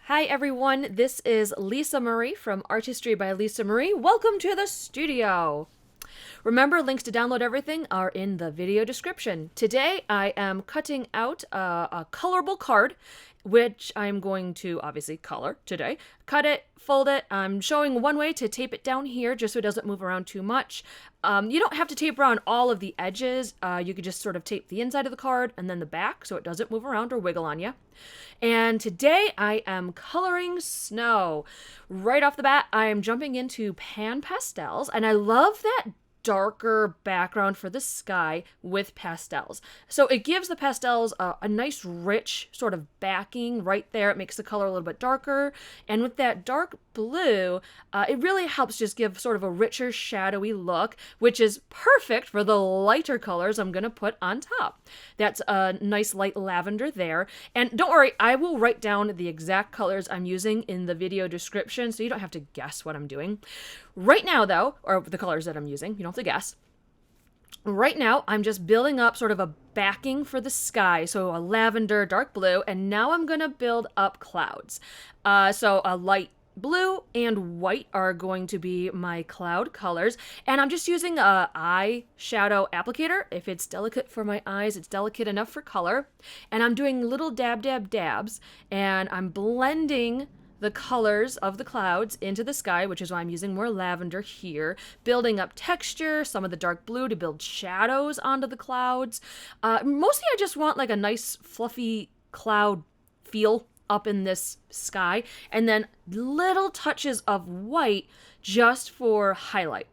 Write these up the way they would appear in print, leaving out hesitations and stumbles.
Hi everyone, this is Lisa Marie from Artistry by Lisa Marie. Welcome to the studio. Remember, links to download everything are in the video description. Today I am cutting out a colorable card, which I'm going to obviously color today. Cut it, fold it. I'm showing one way to tape it down here just so it doesn't move around too much. You don't have to tape around all of the edges. You could just sort of tape the inside of the card and then the back so it doesn't move around or wiggle on you. And today I am coloring snow. Right off the bat, I am jumping into pan pastels, and I love that darker background for the sky with pastels. So it gives the pastels a nice rich sort of backing right there. It makes the color a little bit darker. And with that dark blue, it really helps just give sort of a richer shadowy look, which is perfect for the lighter colors I'm going to put on top. That's a nice light lavender there. And don't worry, I will write down the exact colors I'm using in the video description so you don't have to guess what I'm doing. Right now, though, or the colors that I'm using, you don't have to guess. Right now, I'm just building up sort of a backing for the sky, so a lavender, dark blue, and now I'm going to build up clouds. So a light blue and white are going to be my cloud colors, and I'm just using a eye shadow applicator. If it's delicate for my eyes, it's delicate enough for color, and I'm doing little dabs, and I'm blending the colors of the clouds into the sky, which is why I'm using more lavender here, building up texture, some of the dark blue to build shadows onto the clouds. Mostly I just want like a nice fluffy cloud feel up in this sky, and then little touches of white just for highlight.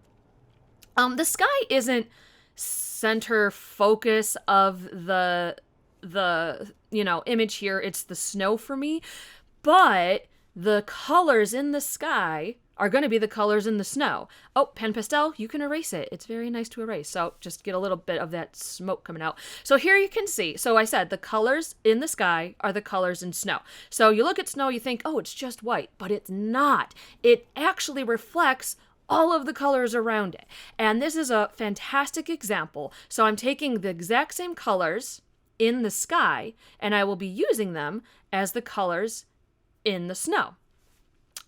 The sky isn't center focus of the image here. It's the snow for me, but the colors in the sky are going to be the colors in the snow. Oh, pen pastel, you can erase it. It's very nice to erase. So just get a little bit of that smoke coming out. So here you can see. So I said the colors in the sky are the colors in snow. So you look at snow, you think, oh, it's just white, but it's not. It actually reflects all of the colors around it. And this is a fantastic example. So I'm taking the exact same colors in the sky, and I will be using them as the colors in the snow.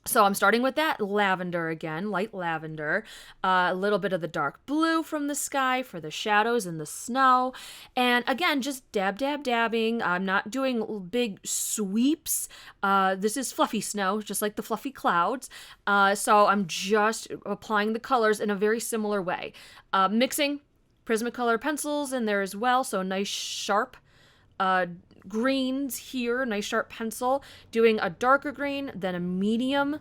So I'm starting with that lavender again, light lavender, a little bit of the dark blue from the sky for the shadows in the snow. And again, just dabbing. I'm not doing big sweeps. This is fluffy snow, just like the fluffy clouds. So I'm just applying the colors in a very similar way. Mixing Prismacolor pencils in there as well, so nice sharp greens here, nice sharp pencil, doing a darker green, then a medium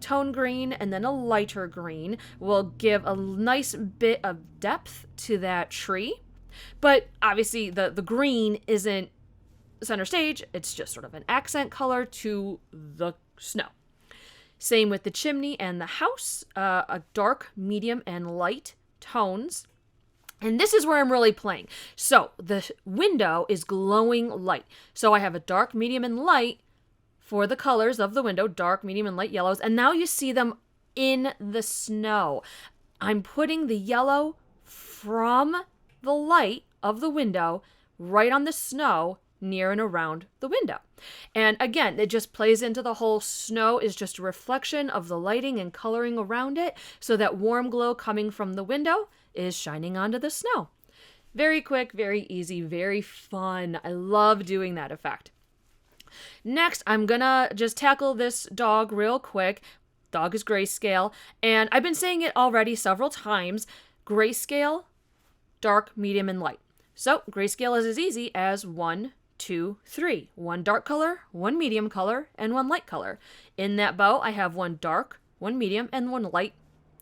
tone green, and then a lighter green will give a nice bit of depth to that tree. But obviously the green isn't center stage, it's just sort of an accent color to the snow. Same with the chimney and the house, a dark, medium, and light tones. And this is where I'm really playing. So the window is glowing light. So I have a dark, medium, and light for the colors of the window, dark, medium, and light yellows. And now you see them in the snow. I'm putting the yellow from the light of the window right on the snow near and around the window. And again, it just plays into the whole snow is just a reflection of the lighting and coloring around it. So that warm glow coming from the window is shining onto the snow. Very quick, very easy, very fun. I love doing that effect. Next, I'm gonna just tackle this dog real quick. Dog is grayscale, and I've been saying it already several times. Grayscale, dark, medium, and light. So grayscale is as easy as 1, 2, 3. One dark color, one medium color, and one light color. In that bow, I have one dark, one medium, and one light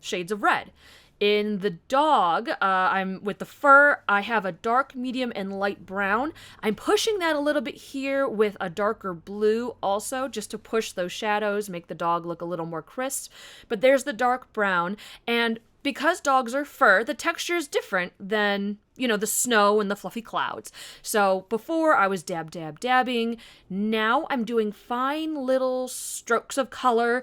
shades of red. In the dog, I'm with the fur, I have a dark, medium, and light brown. I'm pushing that a little bit here with a darker blue also, just to push those shadows, make the dog look a little more crisp. But there's the dark brown, and because dogs are fur, the texture is different than, the snow and the fluffy clouds. So before I was dabbing. Now I'm doing fine little strokes of color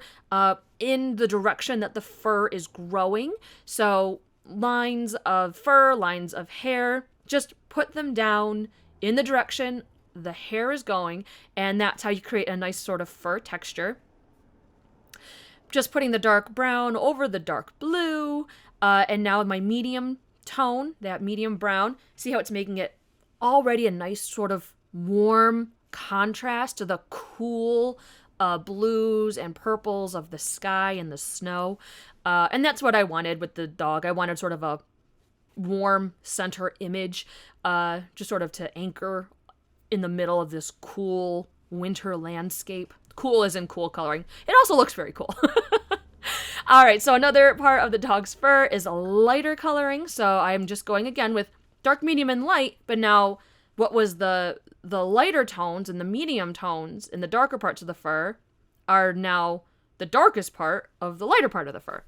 in the direction that the fur is growing. So lines of fur, lines of hair, just put them down in the direction the hair is going, and that's how you create a nice sort of fur texture. Just putting the dark brown over the dark blue, and now my medium tone, that medium brown, see how it's making it already a nice sort of warm contrast to the cool blues and purples of the sky and the snow. And that's what I wanted with the dog. I wanted sort of a warm center image, just sort of to anchor in the middle of this cool winter landscape. Cool as in cool coloring. It also looks very cool. All right, so another part of the dog's fur is a lighter coloring. So I'm just going again with dark, medium, and light. But now what was the lighter tones and the medium tones in the darker parts of the fur are now the darkest part of the lighter part of the fur.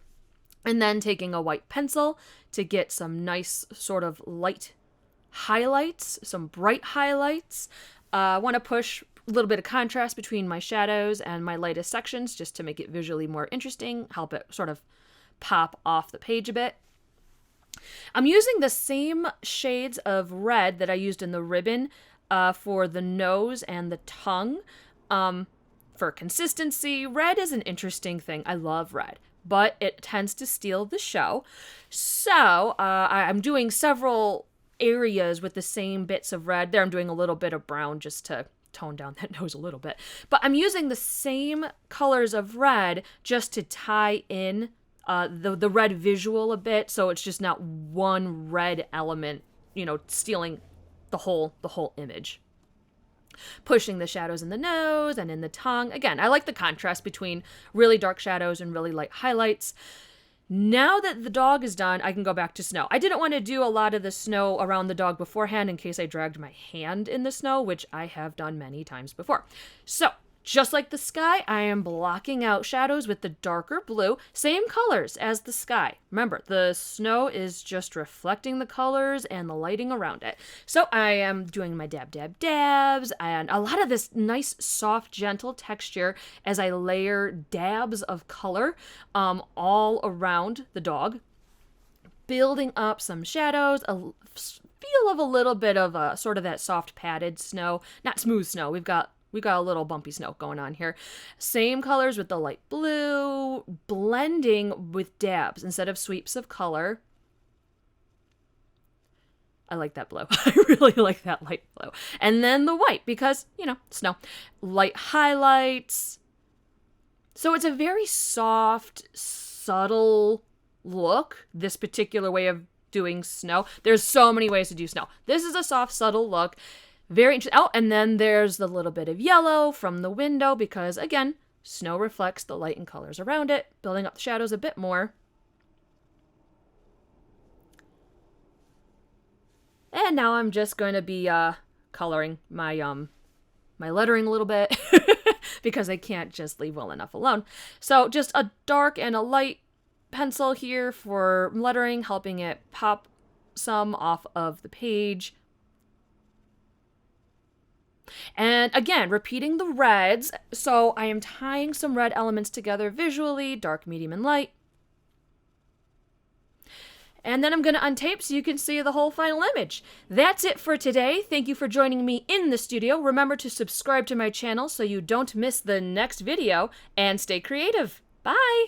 And then taking a white pencil to get some nice sort of light highlights, some bright highlights. I want to push a little bit of contrast between my shadows and my lightest sections just to make it visually more interesting, help it sort of pop off the page a bit. I'm using the same shades of red that I used in the ribbon for the nose and the tongue. For consistency, red is an interesting thing. I love red, but it tends to steal the show. So I'm doing several areas with the same bits of red. There I'm doing a little bit of brown just to tone down that nose a little bit. But I'm using the same colors of red just to tie in the red visual a bit, so it's just not one red element, stealing the whole image. Pushing the shadows in the nose and in the tongue. Again, I like the contrast between really dark shadows and really light highlights. Now that the dog is done, I can go back to snow. I didn't want to do a lot of the snow around the dog beforehand in case I dragged my hand in the snow, which I have done many times before. So, just like the sky, I am blocking out shadows with the darker blue, same colors as the sky. Remember, the snow is just reflecting the colors and the lighting around it. So I am doing my dabs, and a lot of this nice, soft, gentle texture as I layer dabs of color all around the dog, building up some shadows, feel of a little bit of sort of that soft padded snow, not smooth snow. We got a little bumpy snow going on here. Same colors with the light blue, blending with dabs instead of sweeps of color. I like that blue. I really like that light blue. And then the white because, snow. Light highlights. So it's a very soft, subtle look, this particular way of doing snow. There's so many ways to do snow. This is a soft, subtle look. Very interesting. Oh, and then there's the little bit of yellow from the window because, again, snow reflects the light and colors around it, building up the shadows a bit more. And now I'm just going to be coloring my lettering a little bit because I can't just leave well enough alone. So just a dark and a light pencil here for lettering, helping it pop some off of the page. And again, repeating the reds. So I am tying some red elements together visually, dark, medium, and light. And then I'm going to untape so you can see the whole final image. That's it for today. Thank you for joining me in the studio. Remember to subscribe to my channel so you don't miss the next video, and stay creative. Bye!